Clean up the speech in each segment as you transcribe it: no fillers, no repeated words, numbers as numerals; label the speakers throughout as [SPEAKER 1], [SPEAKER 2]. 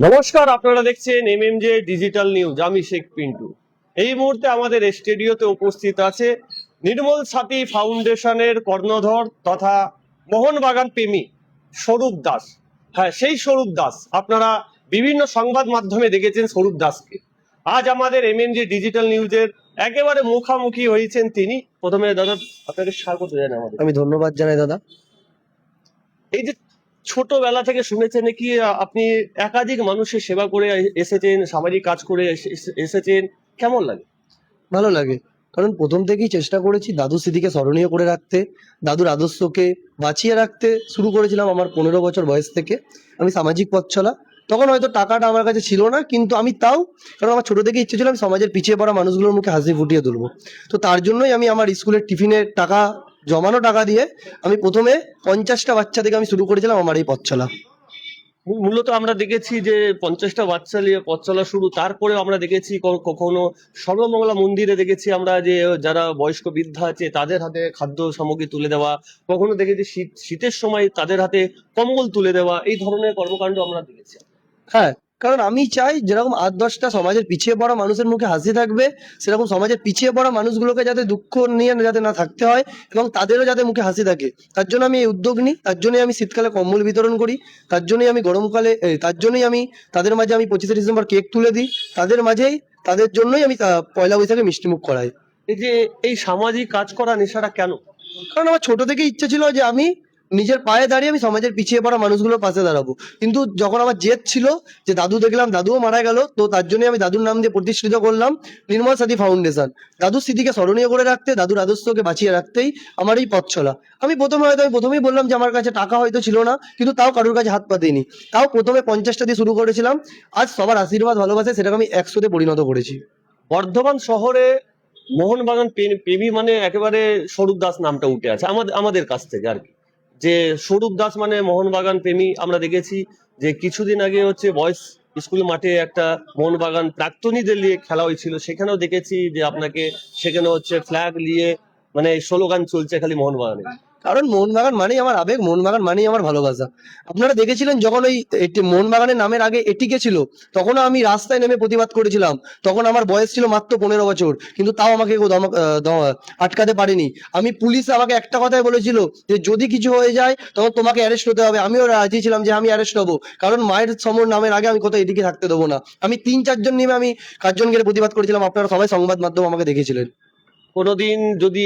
[SPEAKER 1] নমস্কার, আপনারা দেখছেন এমএমজে ডিজিটাল নিউজ। আমি শেখ পিন্টু। এই মুহূর্তে আমাদের স্টুডিওতে উপস্থিত আছে নির্মল সাথী ফাউন্ডেশনের কর্ণধর তথা মোহনবাগান প্রেমী স্বরূপ দাস। হ্যাঁ, সেই স্বরূপ দাস। আপনারা বিভিন্ন সংবাদ মাধ্যমে দেখেছেন স্বরূপ দাসকে। আজ আমাদের এমএমজে ডিজিটাল নিউজের একেবারে মুখামুখি হয়েছেন তিনি। প্রথমে দাদা আপনাকে স্বাগত জানাই আমাদের।
[SPEAKER 2] আমি ধন্যবাদ জানাই দাদা।
[SPEAKER 1] এই যে ছোটবেলা থেকে শুনেছেন নাকি আপনি একাধিক মানুষের সেবা করে এসেছেন, সামাজিক কাজ করে এসেছেন, কেমন লাগে?
[SPEAKER 2] ভালো লাগে, কারণ প্রথম থেকেই চেষ্টা করেছি দাদু স্মৃতিকে স্মরণীয় করে রাখতে, দাদুর আদর্শকে বাঁচিয়ে রাখতে শুরু করেছিলাম আমার 15 বছর বয়স থেকে। আমি সামাজিক পথ চলা, তখন হয়তো টাকাটা আমার কাছে ছিল না, কিন্তু আমি তাও, কারণ আমার ছোট থেকে ইচ্ছে ছিল আমি সমাজের পিছিয়ে পড়া মানুষগুলোর মুখে হাসি ফুটিয়ে তুলবো। তো তার জন্যই আমি আমার স্কুলের টিফিনের টাকা, জমানো টাকা দিয়ে আমি প্রথমে 50টা বাচ্চা থেকে আমি শুরু করেছিলাম আমার এই পথ চলা।
[SPEAKER 1] মূলত আমরা দেখেছি যে 50টা বাচ্চা নিয়ে পথ চলা শুরু। তারপরে আমরা দেখেছি কখনো সর্বমঙ্গলা মন্দিরে দেখেছি আমরা যে যারা বয়স্ক বৃদ্ধা আছে তাদের হাতে খাদ্য সামগ্রী তুলে দেওয়া, কখনো দেখেছি শীতের সময় তাদের হাতে কম্বল তুলে দেওয়া, এই ধরনের কর্মকাণ্ড আমরা দেখেছি।
[SPEAKER 2] হ্যাঁ, কারণ আমি চাই যেরকম 8-10টা সমাজের পিছিয়ে পড়া মানুষের মুখে হাসি থাকবে, সেরকম সমাজের পিছিয়ে পড়া মানুষগুলোকে যাতে দুঃখ নিয়ে যাতে না থাকতে হয় এবং তাদেরও যাতে মুখে হাসি থাকে, তার জন্য আমি এই উদ্যোগ নিই। তার জন্যই আমি শীতকালে কম্বল বিতরণ করি, তার জন্যই আমি গরমকালে তার জন্যই আমি তাদের মাঝে আমি 25শে ডিসেম্বর কেক তুলে দিই, তাদের মাঝেই, তাদের জন্যই আমি পয়লা বৈশাখে মিষ্টিমুখ করাই।
[SPEAKER 1] এই যে এই সামাজিক কাজ করা নেশাটা কেন?
[SPEAKER 2] কারণ আমার ছোট থেকে ইচ্ছে ছিল যে আমি নিজের পায়ে দাঁড়িয়ে আমি সমাজের পিছিয়ে পড়া মানুষগুলোর পাশে দাঁড়াবো, কিন্তু যখন আমার জেদ ছিল যে দাদু দেখলাম, দাদুও মারা গেল, তো তার জন্য আমি দাদুর নাম দিয়ে প্রতিষ্ঠিত করলাম নির্মল সাথী ফাউন্ডেশন। দাদুর স্মৃতিকে স্মরণীয় করে রাখতে, দাদুর আদর্শকে বাঁচিয়ে রাখতেই আমার এই পথ চলা। আমি প্রথমেই বললাম যে আমার কাছে টাকা হয়তো ছিল না, কিন্তু তাও কারোর কাছে হাত পাতিনি। তাও প্রথমে 50টা দিয়ে শুরু করেছিলাম, আজ সবার আশীর্বাদ ভালোবাসে সেটাকে আমি 100তে পরিণত করেছি।
[SPEAKER 1] বর্ধমান শহরে মোহনবাগান প্রেমী মানে একেবারে স্বরূপ দাস নামটা উঠে আছে আমাদের আমাদের কাছ থেকে আর কি। যে স্বরূপ দাস মানে মোহনবাগান প্রেমী। আমরা দেখেছি যে কিছুদিন আগে হচ্ছে বয়েজ স্কুল মাঠে একটা মোহনবাগান প্রাক্তনীদের নিয়ে খেলা হয়েছিল, সেখানেও দেখেছি যে আপনাকে সেখানে হচ্ছে ফ্ল্যাগ নিয়ে মানে স্লোগান চলছে খালি মোহনবাগানে।
[SPEAKER 2] কারণ মোহনবাগান মানেই আমার আবেগ, মোহনবাগান মানেই আমার ভালোবাসা। আপনারা দেখেছিলেন যখন ওই মোহনবাগানের নামের আগে এটিকে ছিল, তখনও আমি রাস্তায় নেমে প্রতিবাদ করেছিলাম। তখন আমার বয়স ছিল মাত্র 15 বছর, কিন্তু তাও আমাকে কেউ আটকাতে পারেনি। পুলিশ আমাকে একটা কথাই বলেছিল যে যদি কিছু হয়ে যায় তখন তোমাকে অ্যারেস্ট হতে হবে। আমিও রাজি ছিলাম যে আমি অ্যারেস্ট হবো, কারণ মায়ের সমর নামের আগে আমি কোথাও এটিকে থাকতে দেবো না। আমি 3-4 জন নেমে আমি কার্জন গেটে প্রতিবাদ করেছিলাম, আপনারা সবাই সংবাদ মাধ্যম আমাকে দেখেছিলেন।
[SPEAKER 1] কোনোদিন যদি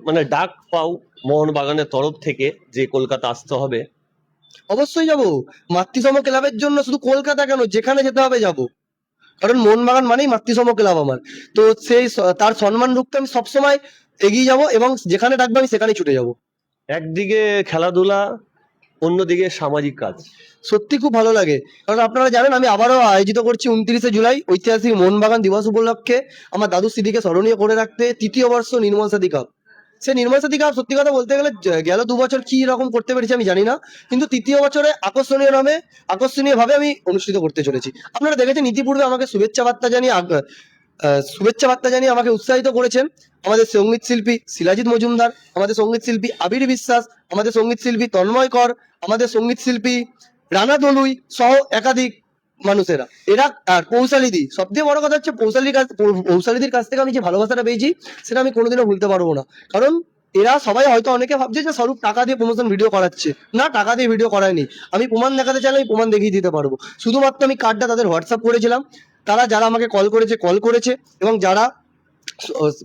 [SPEAKER 1] মানে ডাক পাও মোহনবাগানের তরফ থেকে যে কলকাতা আসতে হবে?
[SPEAKER 2] অবশ্যই যাব। মাতৃসম ক্লাবের জন্য শুধু কলকাতা কেন, যেখানে যেতে হবে যাব। কারণ মোহনবাগান মানেই মাতৃসম ক্লাব আমার। তো তার সম্মান রূপতে আমি সবসময় এগিয়ে যাব এবং যেখানে ডাকবে আমি সেখানেই ছুটে যাব।
[SPEAKER 1] একদিকে খেলাধুলা, অন্যদিকে সামাজিক কাজ।
[SPEAKER 2] সত্যি খুব ভালো লাগে, কারণ আপনারা জানেন আমি আবারও আয়োজিত করছি 29শে জুলাই ঐতিহাসিক মোহনবাগান দিবস উপলক্ষে আমার দাদুর স্মৃতিকে স্মরণীয় করে রাখতে 3য় বর্ষ নির্মল সাথী কাপ। সে নির্মল সাথী কাপ সত্যি কথা বলতে গেলে গেল 2 বছর কি রকম করতে পেরেছি আমি জানি না, কিন্তু 3য় বছরে আকর্ষণীয় ভাবে আমি অনুষ্ঠিত করতে চলেছি। আপনারা দেখেছেন ইতিপূর্বে আমাকে শুভেচ্ছা বার্তা জানিয়ে আমাকে উৎসাহিত করেছেন আমাদের সঙ্গীত শিল্পী শিলাজিৎ মজুমদার, আমাদের সঙ্গীত শিল্পী আবির বিশ্বাস, আমাদের সঙ্গীত শিল্পী তন্ময় কর, আমাদের সঙ্গীত শিল্পী রানা দলুই সহ একাধিক মানুষেরা। এরা আর পৌশালিদি, সবথেকে বড় কথা হচ্ছে পৌশালিদির কাছ থেকে আমি যে ভালোবাসাটা পেয়েছি সেটা আমি কোনোদিনও ভুলতে পারবো না। কারণ এরা সবাই হয়তো অনেকে ভাবছে যে স্বরূপ টাকা দিয়ে প্রমোশন ভিডিও করাচ্ছে, না, টাকা দিয়ে ভিডিও করায়নি। আমি প্রমাণ দেখাতে চাইলে আমি প্রমাণ দেখিয়ে দিতে পারবো। শুধুমাত্র আমি কার্ডটা তাদের হোয়াটসঅ্যাপ করেছিলাম, তারা যারা আমাকে কল করেছে এবং যারা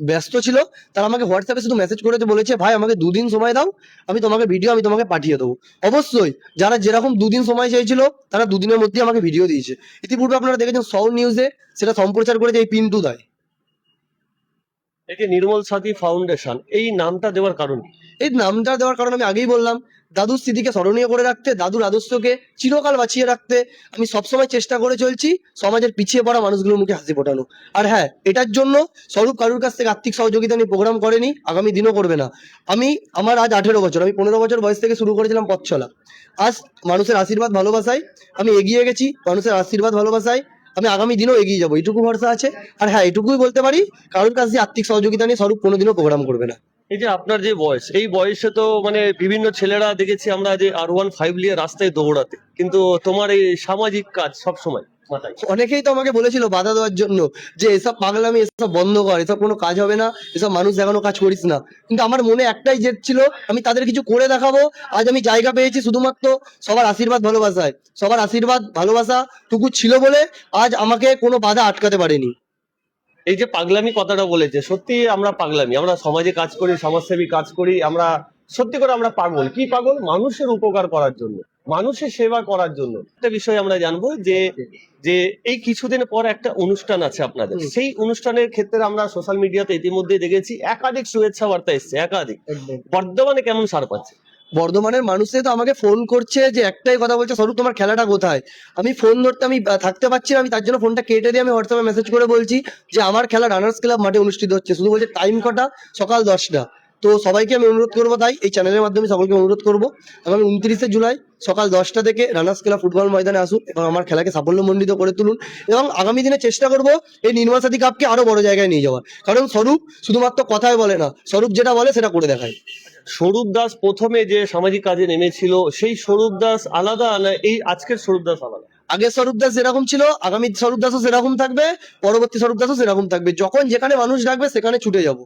[SPEAKER 2] ব্যস্ত ছিল তারা আমাকে হোয়াটসঅ্যাপে শুধু মেসেজ করেছে, বলেছে ভাই আমাকে 2 দিন সময় দাও, আমি তোমাকে পাঠিয়ে দেবো। অবশ্যই যারা যেরকম 2 দিন সময় চাইছিল তারা 2 দিনের মধ্যে আমাকে ভিডিও দিয়েছে। ইতিপূর্বে আপনারা দেখেছেন সাউথ নিউজে সেটা সম্প্রচার করেছে এই পিন্টু দায়।
[SPEAKER 1] এই যে নির্মল সাথী ফাউন্ডেশন, এই নামটা দেওয়ার কারণ কি?
[SPEAKER 2] এই নামটা দেওয়ার কারণ আমি আগেই বললাম, দাদুর স্মৃতিকে স্মরণীয় করে রাখতে, দাদুর আদর্শকে চিরকাল বাঁচিয়ে রাখতে আমি সবসময় চেষ্টা করে চলছি সমাজের পিছিয়ে পড়া মানুষগুলোর মুখে হাসি ফোটানো। আর হ্যাঁ, এটার জন্য স্বরূপ কারুর কাছ থেকে আর্থিক সহযোগিতা নিয়ে প্রোগ্রাম করেনি, আগামী দিনও করবে না। আমার আজ 18 বছর, আমি 15 বছর বয়স থেকে শুরু করেছিলাম পথ চলা। আজ মানুষের আশীর্বাদ ভালোবাসায় আমি এগিয়ে গেছি, মানুষের আশীর্বাদ ভালোবাসায় আমি আগামী দিনও এগিয়ে যাবো, এটুকু ভরসা আছে। আর হ্যাঁ, এটুকুই বলতে পারি, কারোর কাছ দিয়ে আর্থিক সহযোগিতা নিয়ে স্বরূপ কোনোদিনও প্রোগ্রাম করবে না।
[SPEAKER 1] এই যে আপনার যে বয়স, এই বয়সে তো মানে বিভিন্ন ছেলেরা দেখেছি আমরা যে R15 নিয়ে রাস্তায় দৌড়াতে, কিন্তু তোমার এই সামাজিক কাজ সব সময়। মাথায়?
[SPEAKER 2] অনেকেই তো আমাকে বলেছিল বাধা দেওয়ার জন্য যে এসব পাগলামি, এসব বন্ধ কর, এসব কোনো কাজ হবে না, এসব মানুষ দেখানো কাজ করিস না। কিন্তু আমার মনে একটাই জেদ ছিল, আমি তাদের কিছু করে দেখাবো। আজ আমি জায়গা পেয়েছি শুধুমাত্র সবার আশীর্বাদ ভালোবাসায়। সবার আশীর্বাদ ভালোবাসা টুকু ছিল বলে আজ আমাকে কোনো বাধা আটকাতে পারেনি।
[SPEAKER 1] এই যে পাগলামি কথাটা বলেছে, সত্যি আমরা পাগলামি, আমরা সমাজে কাজ করি, সমাজসেবী কাজ করি, আমরা সত্যি করে আমরা পাগল। কি পাগল? মানুষের উপকার করার জন্য, মানুষের সেবা করার জন্য। একটা বিষয় আমরা জানবো যে যে এই কিছুদিন পর একটা অনুষ্ঠান আছে আপনাদের, সেই অনুষ্ঠানের ক্ষেত্রে আমরা সোশ্যাল মিডিয়াতে ইতিমধ্যে দেখেছি একাধিক শুভেচ্ছা বার্তা এসছে, একাধিক। বর্ধমানে কেমন সাড়া পাচ্ছে?
[SPEAKER 2] বর্ধমানের মানুষে তো আমাকে ফোন করছে, যে একটাই কথা বলছে, স্বরূপ তোমার খেলাটা কোথায়? আমি ফোন ধরতে আমি থাকতে পারছি না, আমি তার জন্য ফোনটা কেটে দিয়ে আমি হোয়াটসঅ্যাপে মেসেজ করে বলছি যে আমার খেলা রানার্স ক্লাব মাঠে অনুষ্ঠিত হচ্ছে। শুধু বলছে টাইম কটা, সকাল 10টা। তো সবাইকে আমি অনুরোধ করবো, তাই এই চ্যানেলের মাধ্যমে সকলকে অনুরোধ করবো, আগামী 29শে জুলাই সকাল 10টা থেকে রানার্স ক্লাব ফুটবল ময়দানে আসুন এবং আমার খেলাকে সাফল্যমণ্ডিত করে তুলুন। এবং আগামী দিনে চেষ্টা করবো এই নির্মল সাথী কাপকে আরো বড় জায়গায় নিয়ে যাওয়ার। কারণ স্বরূপ শুধুমাত্র কথায় বলে না, স্বরূপ যেটা বলে সেটা করে দেখায়।
[SPEAKER 1] স্বরূপ দাস প্রথমে যে সামাজিক কাজে নেমেছিল, সেই স্বরূপ দাস আলাদা না এই আজকের স্বরূপ দাস আলাদা?
[SPEAKER 2] আগের স্বরূপ দাস যেরকম ছিল, আগামী স্বরূপ দাসও সেরকম থাকবে, পরবর্তী স্বরূপ দাসও সেরকম থাকবে। যখন যেখানে মানুষ ডাকবে সেখানে ছুটে যাব,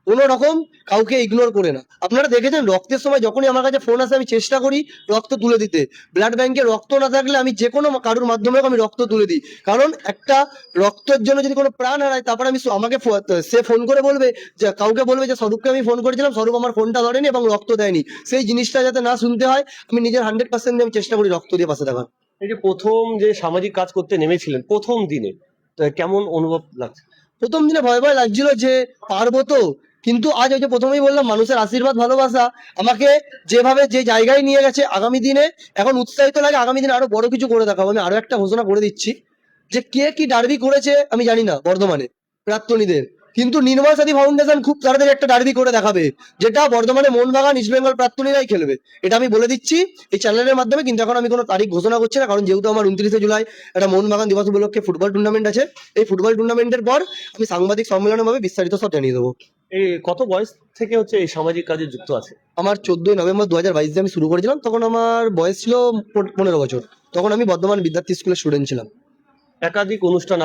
[SPEAKER 2] কোনো রকম কাউকে ইগনোর করে না। আপনারা দেখেছেন রক্তের সময় যখনই আমার কাছে ফোন আসে আমি চেষ্টা করি রক্ত তুলে দিতে। ব্লাড ব্যাংকে রক্ত না থাকলে আমি যে কোনো কারোর মাধ্যমে আমি রক্ত তুলে দিই। কারণ একটা রক্তের জন্য যদি কোনো প্রাণ হারায়, তারপরে আমি আমাকে সে ফোন করে বলবে, যে কাউকে বলবে যে স্বরূপকে আমি ফোন করেছিলাম, স্বরূপ আমার ফোনটা ধরেনি এবং রক্ত দেয়নি। সেই জিনিসটা যাতে না শুনতে হয়, আমি নিজের 100% আমি চেষ্টা করি রক্ত দিয়ে পাশে থাকার।
[SPEAKER 1] এই যে প্রথম যে সামাজিক কাজ করতে নেমেছিলেন প্রথম দিনে, তো কেমন অনুভব লাগছে?
[SPEAKER 2] প্রথম দিনে ভয় ভয় লাগছিল যে পারবো তো, কিন্তু আজ ওই যে প্রথমেই বললাম, মানুষের আশীর্বাদ ভালোবাসা আমাকে যেভাবে যে জায়গায় নিয়ে গেছে, আগামী দিনে এখন উৎসাহিত লাগে। আগামী দিনে আরো বড় কিছু করে দেখাবো। আমি আরো একটা ঘোষণা করে দিচ্ছি, যে কে কি ডার্বি করেছে আমি জানি না বর্ধমানে প্রাক্তনীদের, কিন্তু নির্মল সাথী ফাউন্ডেশন খুব তাড়াতাড়ি একটা ডার্বি করে দেখাবে, যেটা বর্ধমানে মোহনবাগান ইস্ট বেঙ্গল প্রাক্তনীরাই খেলবে। এটা আমি বলে দিচ্ছি এই চ্যানেলের মাধ্যমে। কিন্তু এখন আমি কোনো তারিখ ঘোষণা করছি না, কারণ যেহেতু আমার 29শে জুলাই একটা মোহনবাগান দিবস উপলক্ষে ফুটবল টুর্নামেন্ট আছে। এই ফুটবল টুর্নামেন্টের পর আমি সাংবাদিক সম্মেলনে ভাবে বিস্তারিত সব জানিয়ে দেবো।
[SPEAKER 1] এই কত বয়স থেকে হচ্ছে এই সামাজিক কাজে যুক্ত আছে?
[SPEAKER 2] আমার 14ই নভেম্বর 2022 আমি শুরু করেছিলাম, তখন আমার বয়স ছিল 15 বছর। তখন আমি বর্ধমান বিদ্যার্থী স্কুলের স্টুডেন্ট ছিলাম।
[SPEAKER 1] একাধিক অনুষ্ঠান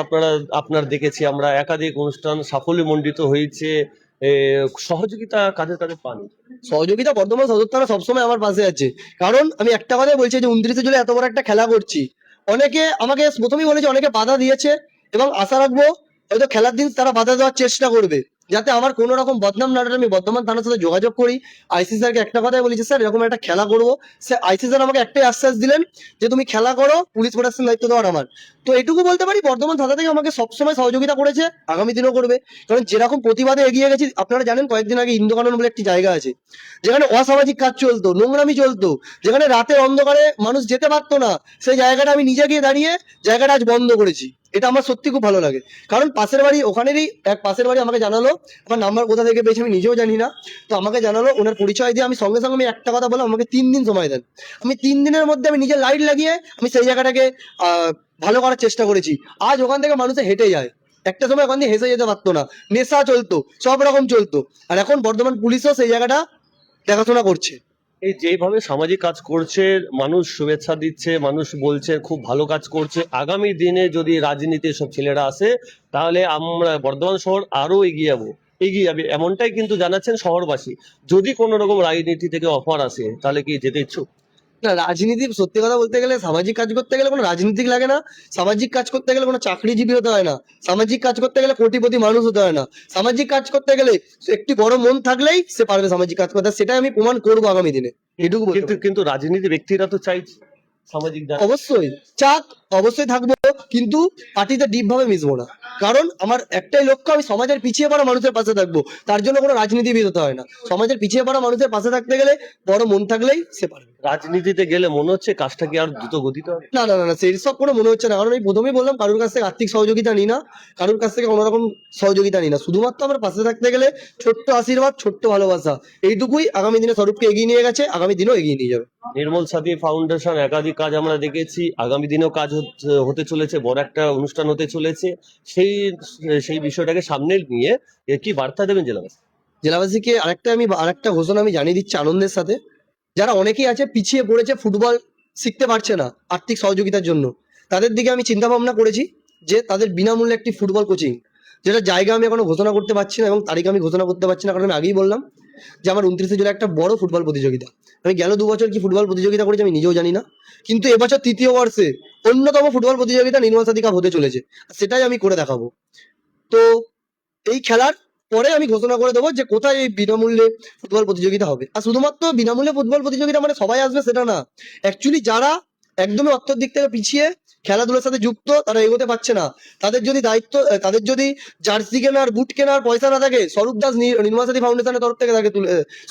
[SPEAKER 1] আপনার দেখেছি আমরা, একাধিক অনুষ্ঠান সাফল্যমণ্ডিত হয়েছে। সহযোগিতা কাদের কাদের পান?
[SPEAKER 2] সহযোগিতা বর্ধমান সদর থানা সবসময় আমার পাশে আছে। কারণ আমি একটা কথাই বলছি, যে 29শে জুলাই এত বড় একটা খেলা করছি, অনেকে আমাকে প্রথমেই বলেছে, অনেকে বাধা দিয়েছে, এবং আশা রাখবো হয়তো খেলার দিন তারা বাধা দেওয়ার চেষ্টা করবে, যাতে আমার কোনো রকম বদনাম না হয়। আমি বর্ধমান থানার সাথে যোগাযোগ করি, আইসি স্যারকে একটা কথাই বলেছি, স্যার এরকম একটা খেলা করবো। স্যার আইসি স্যার আমাকে একটাই আশ্বাস দিলেন, যে তুমি খেলা করো, পুলিশ প্রোটেকশন দায়িত্ব দেওয়ার আমার। তো এটুকু বলতে পারি, বর্ধমান থানা থেকে আমাকে সবসময় সহযোগিতা করেছে, আগামী দিনও করবে। কারণ যেরকম প্রতিবাদে এগিয়ে গেছি, আপনারা জানেন কয়েকদিন আগে ইন্দোকানন বলে একটি জায়গা আছে, যেখানে অসামাজিক কাজ চলতো, নোংরামি চলতো, যেখানে রাতের অন্ধকারে মানুষ যেতে পারতো না, সেই জায়গাটা আমি নিজে গিয়ে দাঁড়িয়ে জায়গাটা আজ বন্ধ করেছি। এটা আমার সত্যি খুব ভালো লাগে। কারণ পাশের বাড়ি, ওখানেরই এক পাশের বাড়ি আমাকে জানালো, আমার নাম্বার কোথা থেকে পেয়েছে আমি নিজেও জানি না, তো আমাকে জানালো, ওনার পরিচয় দিয়ে আমি সঙ্গে সঙ্গে আমি একটা কথা বললাম, আমাকে 3 দিন সময় দেন। আমি 3 দিনের মধ্যে আমি নিজের লাইট লাগিয়ে আমি সেই জায়গাটাকে ভালো করার চেষ্টা করেছি। আজ ওখান থেকে মানুষে হেঁটে যায়, একটা সময় ওখান দিয়ে হেসে যেতে পারতো না, নেশা চলতো, সব রকম চলতো। আর এখন বর্ধমান পুলিশও সেই জায়গাটা দেখাশোনা করছে।
[SPEAKER 1] এই যেভাবে সামাজিক কাজ করছে, মানুষ শুভেচ্ছা দিচ্ছে, মানুষ বলছে খুব ভালো কাজ করছে, আগামী দিনে যদি রাজনীতির সব ছেলেরা আসে, তাহলে আমরা বর্ধমান শহর আরো এগিয়ে যাবে এমনটাই কিন্তু জানাচ্ছেন শহরবাসী। যদি কোনো রকম রাজনীতি থেকে অফার আসে, তাহলে কি যেতে ইচ্ছুক?
[SPEAKER 2] না, রাজনীতি সত্যি কথা বলতে গেলে, সামাজিক কাজ করতে গেলে কোনো রাজনীতিক লাগে না। সামাজিক কাজ করতে গেলে কোনো চাকরিজীবী হতে হয় না। সামাজিক কাজ করতে গেলে কোটিপতি মানুষ হতে হয় না। সামাজিক কাজ করতে গেলে একটি বড় মন থাকলেই সে পারবে সামাজিক কাজ করতে। সেটাই আমি প্রমাণ করবো আগামী দিনে, এটুকু বলতে
[SPEAKER 1] কিন্তু
[SPEAKER 2] পারি।
[SPEAKER 1] কিন্তু রাজনীতি ব্যক্তিরা তো চাইছে সামাজিক দান।
[SPEAKER 2] অবশ্যই চাক, অবশ্যই থাকবো, কিন্তু পার্টিতে ডিপ ভাবে মিশবো না। কারণ আমার একটাই লক্ষ্য, আমি সমাজের পিছিয়ে পড়া মানুষের পাশে থাকবো। তার জন্য কোনো রাজনীতিবিদ হতে হয় না। সমাজের পিছিয়ে পড়া মানুষের পাশে থাকতে গেলে বড় মন থাকলেই সে পারবে।
[SPEAKER 1] রাজনীতিতে গেলে মনে হচ্ছে কাজটা কি আর দ্রুত গতিতে হবে?
[SPEAKER 2] না না না না, সেই সব কোনো মনে হচ্ছে না। কারণ আমি প্রথমেই বললাম, কারোর কাছ থেকে আর্থিক সহযোগিতা নিই না, কারোর কাছ থেকে কোনো রকম সহযোগিতা নিই না। শুধুমাত্র আমার পাশে থাকতে গেলে ছোট্ট আশীর্বাদ, ছোট্ট ভালোবাসা, এইটুকুই আগামী দিনে স্বরূপকে এগিয়ে নিয়ে গেছে, আগামী দিনেও এগিয়ে নিয়ে যাবে।
[SPEAKER 1] নির্মল সাথী ফাউন্ডেশন একাধিক কাজ আমরা দেখেছি, আগামী দিনেও কাজ হতে চলেছে, বড় একটা অনুষ্ঠান হতে চলেছে। সেই সেই বিষয়টাকে সামনে নিয়ে কি বার্তা দেবেন জেলাবাসী?
[SPEAKER 2] জেলাবাসীকে আরেকটা ঘোষণা আমি জানিয়ে দিচ্ছি আনন্দের সাথে, যারা অনেকেই আছে পিছিয়ে পড়েছে, ফুটবল শিখতে পারছে না আর্থিক সহযোগিতার জন্য, তাদের দিকে আমি চিন্তা ভাবনা করেছি যে তাদের বিনামূল্যে একটি ফুটবল কোচিং, যেটা জায়গা আমি এখনো ঘোষণা করতে পারছি না এবং তারিখ আমি ঘোষণা করতে পারছি না, কারণ আমি আগেই বললাম যে আমার 29শে জুলাই একটা বড় ফুটবল প্রতিযোগিতা। আমি গেল 2 বছর কি ফুটবল প্রতিযোগিতা করেছি আমি নিজেও জানি না, কিন্তু এবছর 3য় বর্ষে অন্যতম ফুটবল প্রতিযোগিতা নির্মল সাথী কাপ হতে চলেছে, আর সেটাই আমি করে দেখাবো। তো এই খেলার পরে আমি ঘোষণা করে দেবো যে কোথায় এই বিনামূল্যে ফুটবল প্রতিযোগিতা হবে। আর শুধুমাত্র বিনামূল্যে ফুটবল প্রতিযোগিতা মানে সবাই আসবে সেটা না, অ্যাকচুয়ালি যারা একদমই অর্থের দিক থেকে পিছিয়ে খেলাধুলার সাথে যুক্ত, তারা এগোতে পারছে না, তাদের যদি দায়িত্ব, তাদের যদি জার্সি কেনার, বুট কেনার পয়সা না থাকে, স্বরূপ দাস নির্মল সাথী ফাউন্ডেশনের তরফ থেকে তাকে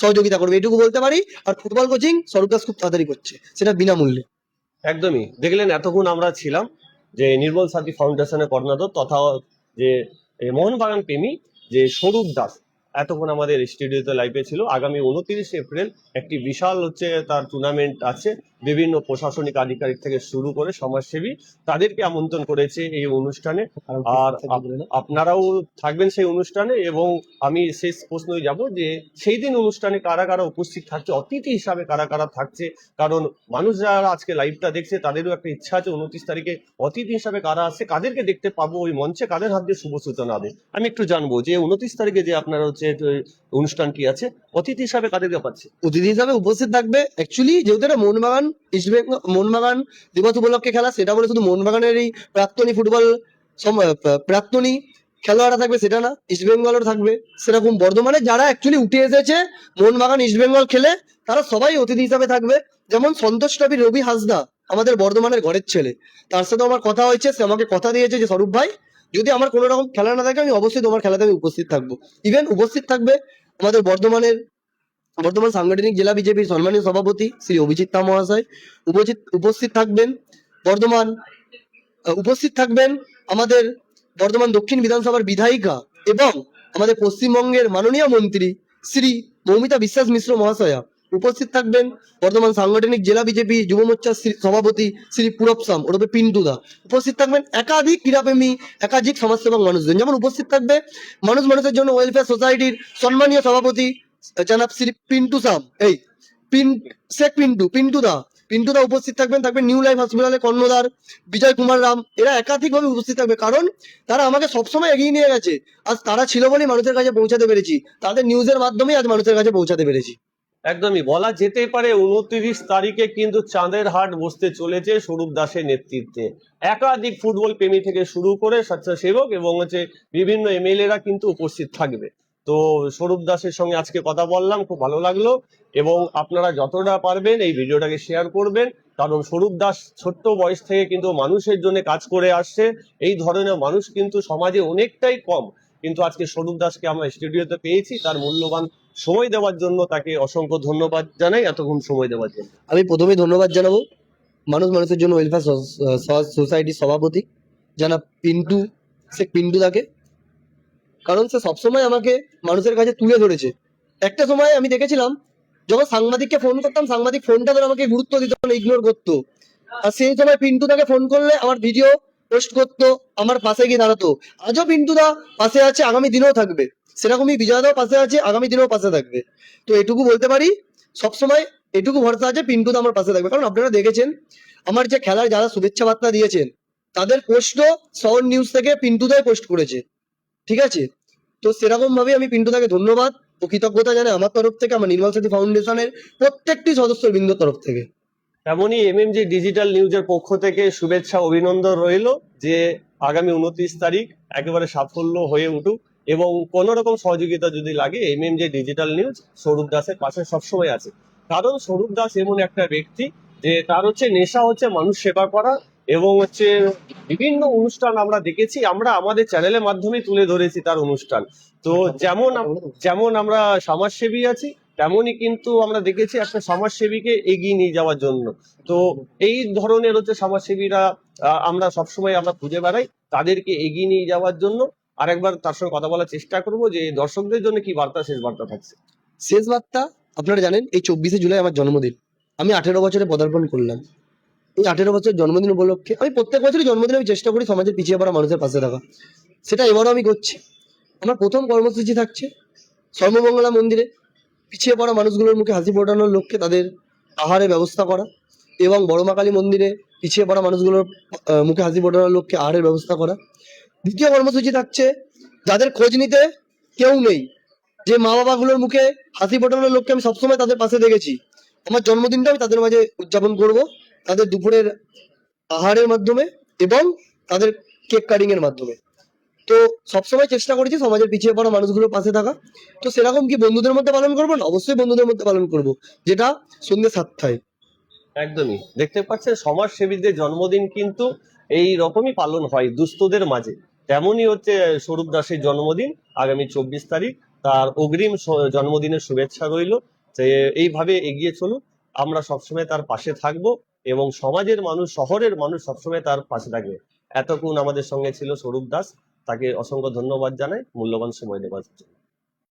[SPEAKER 2] সহযোগিতা করবে, এটুকু বলতে পারি। আর ফুটবল কোচিং স্বরূপ দাস খুব তাড়াতাড়ি করছে, সেটা বিনামূল্যে।
[SPEAKER 1] একদমই দেখলেন, এতক্ষণ আমরা ছিলাম যে নির্মল সাথী ফাউন্ডেশনের কর্ণধার তথা যে মোহনবাগান প্রেমী যে স্বরূপ দাস এতক্ষণ আমাদের স্টুডিওতে লাইভে ছিল। আগামী 29 এপ্রিল একটি বিশাল তার টুর্নামেন্ট আছে, বিভিন্ন প্রশাসনিক আধিকারিক থেকে শুরু করে সমাজসেবী তাদেরকে আমন্ত্রণ করেছে এই অনুষ্ঠানে। আর আপনারাও থাকবেন সেই অনুষ্ঠানে, এবং আমি শেষ প্রশ্নই যাব যে সেই দিন অনুষ্ঠানে কারা কারা উপস্থিত থাকছে, অতিথি হিসাবে কারা কারা থাকছে, কারণ মানুষ যারা আজকে লাইভটা দেখছে তাদেরও একটা ইচ্ছা আছে 29 তারিখে অতিথি হিসাবে কারা আসছে, কাদেরকে দেখতে পাবো ওই মঞ্চে, কাদের হাত দিয়ে শুভ সূচনা হবে। আমি একটু জানবো যে 29 তারিখে যে আপনার অনুষ্ঠানটি আছে, অতিথি হিসাবে কাদেরকে পাচ্ছে?
[SPEAKER 2] অতিথি হিসাবে উপস্থিত থাকবে, অ্যাকচুয়ালি যেহেতু এটা মোহনবাগান মোহনবাগান দিবস উপলক্ষে খেলা, সেটা বলে শুধু মোহনবাগানের এই প্রাক্তনী ফুটবল প্রাক্তনী খেলোয়াড়রা থাকবে সেটা না, ইস্ট বেঙ্গলের থাকবে। সেরকম বর্ধমানে যারা অ্যাকচুয়ালি উঠে এসেছে মোহনবাগান ইস্ট বেঙ্গল খেলে, তারা সবাই অতিথি হিসাবে থাকবে। যেমন সন্তোষ ট্রফি রবি হাসদা আমাদের বর্ধমানের ঘরের ছেলে, তার সাথে আমার কথা হয়েছে, সে আমাকে কথা দিয়েছে যে স্বরূপ ভাই যদি আমার কোনো রকম খেলা না থাকে আমি অবশ্যই তোমার খেলাতে আমি উপস্থিত থাকবো। ইভেন উপস্থিত থাকবে আমাদের বর্ধমান সাংগঠনিক জেলা বিজেপির সম্মানীয় সভাপতি শ্রী অভিজিৎ তা মহাশয়, উপস্থিত থাকবেন উপস্থিত থাকবেন আমাদের বর্ধমান দক্ষিণ বিধানসভার বিধায়িকা এবং আমাদের পশ্চিমবঙ্গের মাননীয় মন্ত্রী শ্রী মৌমিতা বিশ্বাস মিশ্র মহাশয়া, উপস্থিত থাকবেন বর্ধমান সাংগঠনিক জেলা বিজেপি যুব মোর্চার সভাপতি শ্রী পুরব সাম ওরফে পিন্টুদা, উপস্থিত থাকবেন একাধিক ক্রীড়াপ্রেমী, একাধিক সমাজসেবক মানুষজন, যেমন উপস্থিত থাকবে মানুষের জন্য ওয়েলফেয়ার সোসাইটির সম্মানীয় সভাপতি জনাব শ্রী পিন্টু সাম, শেখ পিন্টুদা উপস্থিত থাকবেন নিউ লাইফ হসপিটালের কর্ণধার বিজয় কুমার রাম, এরা একাধিকভাবে উপস্থিত থাকবে, কারণ তারা আমাকে সবসময় এগিয়ে নিয়ে গেছে। আজ তারা ছিল বলেই মানুষের কাছে পৌঁছাতে পেরেছি, তাদের নিউজের মাধ্যমেই আজ মানুষের কাছে পৌঁছাতে পেরেছি।
[SPEAKER 1] একদমই বলা যেতে পারে 29 তারিখে কিন্তু চাঁদের হাট বসতে চলেছে স্বরূপ দাসের নেতৃত্বে। একাধিক ফুটবল প্রেমী থেকে শুরু করে স্বেচ্ছাসেবক এবং বিভিন্ন এমএলএরা কিন্তু উপস্থিত থাকবে। তো স্বরূপ দাসের সঙ্গে আজকে কথা বললাম, খুব ভালো লাগলো, এবং আপনারা যতটা পারবেন এই ভিডিওটাকে শেয়ার করবেন, কারণ স্বরূপ দাস ছোট্ট বয়স থেকে কিন্তু মানুষের জন্য কাজ করে আসছে। এই ধরনের মানুষ কিন্তু সমাজে অনেকটাই কম, কিন্তু আজকে স্বরূপ দাসকে আমরা স্টুডিওতে পেয়েছি, তার মূল্যবান সময় দেওয়ার জন্য তাকে অসংখ্য ধন্যবাদ জানাই, এতক্ষণ সময় দেওয়ার জন্য।
[SPEAKER 2] আমি প্রথমেই ধন্যবাদ জানাবো মানুষের জন্য ওয়েলফেয়ার সোসাইটির সভাপতি জানাব শেখ পিন্টুদাকে, কারণ সে সবসময় আমাকে মানুষের কাছে তুলে ধরেছে। একটা সময় আমি দেখেছিলাম যখন সাংবাদিককে ফোন করতাম, সাংবাদিক ফোনটা ধরে আমাকে গুরুত্ব দিত না, ইগনোর করতো, আর সেই সময় পিন্টুদাকে ফোন করলে আমার ভিডিও পোস্ট করতো, আমার পাশে গিয়ে দাঁড়াতো। আজও পিন্টুদা পাশে আছে, আগামী দিনেও থাকবে, সেরকমই বিজয়দাও পাশে আছে, আগামী দিনেও পাশে থাকবে। তো এটুকু বলতে পারি, সবসময় এটুকু ভরসা আছে পিন্টুদা আমার পাশে থাকবে, কারণ আপনারা দেখেছেন আমার যে খেলায় যারা শুভেচ্ছা বার্তা দিয়েছেন তাদের পোস্টও শহর নিউজ থেকে পিন্টুদাই পোস্ট করেছে, ঠিক আছে? তো সেরকম ভাবে আমি পিন্টুদাকে ধন্যবাদ ও কৃতজ্ঞতা জানাই আমার তরফ থেকে, আমার নির্মল সাথী ফাউন্ডেশনের প্রত্যেকটি সদস্যবৃন্দের তরফ থেকে।
[SPEAKER 1] এমনই এমএমজি ডিজিটাল নিউজের পক্ষ থেকে শুভেচ্ছা অভিনন্দন রইল যে আগামী 29 তারিখ একেবারে সাফল্য হয়ে উঠুক, এবং কোনো রকম সহযোগিতা যদি লাগে এমএমজি ডিজিটাল নিউজ স্বরূপ দাসের পাশে সবসময় আছে। কারণ স্বরূপ দাস এমন একটা ব্যক্তি যে তার নেশা মানুষ সেবা করা, এবং বিভিন্ন অনুষ্ঠান আমরা দেখেছি, আমরা আমাদের চ্যানেলের মাধ্যমে তুলে ধরেছি তার অনুষ্ঠান। তো যেমন আমরা সমাজসেবী আছি, তেমনই কিন্তু আমরা দেখেছি একটা সমাজসেবীকে এগিয়ে নিয়ে যাওয়ার জন্য। তো এই ধরনের সমাজসেবীরা আমরা সবসময় আমরা খুঁজে বেড়াই, তাদেরকে এগিয়ে নিয়ে যাওয়ার জন্য। আরেকবার তার সঙ্গে কথা বলার চেষ্টা করবো যে দর্শকদের জন্য কি বার্তা, শেষ বার্তা থাকছে।
[SPEAKER 2] শেষ বার্তা, আপনারা জানেন এই 24শে জুলাই আমার জন্মদিন, আমি 18 বছরে পদার্পণ করলাম। এই 18 বছর জন্মদিন উপলক্ষে আমি প্রত্যেক বছরই জন্মদিনে আমি চেষ্টা করি সমাজের পিছিয়ে পড়া মানুষের পাশে থাকা, সেটা এবারও আমি করছি। আমার প্রথম কর্মসূচি থাকছে সর্বমঙ্গলা মন্দিরে পিছিয়ে পড়া মানুষগুলোর মুখে হাসি ফোটানোর লক্ষ্যে তাদের আহারের ব্যবস্থা করা, এবং বড় মা কালী মন্দিরে পিছিয়ে পড়া মানুষগুলোর মুখে হাসি ফোটানোর লক্ষ্যে আহারের ব্যবস্থা করা। দ্বিতীয় কর্মসূচি থাকছে যাদের খোঁজ নিতে কেউ নেই, যে মা বাবাগুলোর মুখে হাসি ফোটানোর লক্ষ্যে আমি সবসময় তাদের পাশে দেখেছি, আমার জন্মদিনটা আমি তাদের মাঝে উদযাপন করব, তাদের দুপুরের আহারের মাধ্যমে এবং তাদের কেক কাটিং এর মাধ্যমে। তো সবসময় চেষ্টা করেছি সমাজের পিছিয়ে পড়া মানুষগুলোর পাশে থাকা। তো সেরকম কি বন্ধুদের মধ্যে পালন করবো না? অবশ্যই বন্ধুদের মধ্যে পালন করব, যেটা সন্ধ্যে 7টায়।
[SPEAKER 1] একদমই দেখতে পাচ্ছেন সমাজসেবীদের জন্মদিন কিন্তু এই রকমই পালন হয় দুস্থদের মাঝে। তেমনই হচ্ছে স্বরূপ দাসের জন্মদিন আগামী 24 তারিখ। তার অগ্রিম জন্মদিনের শুভেচ্ছা রইল। যে এইভাবে এগিয়ে চলুন, আমরা সবসময় তার পাশে থাকব এবং সমাজের মানুষ, শহরের মানুষ সবসময় তার পাশে থাকবে। এতক্ষণ আমাদের সঙ্গে ছিল স্বরূপ দাস, তাকে অসংখ্য ধন্যবাদ জানাই মূল্যবান সময় দেওয়ার জন্য।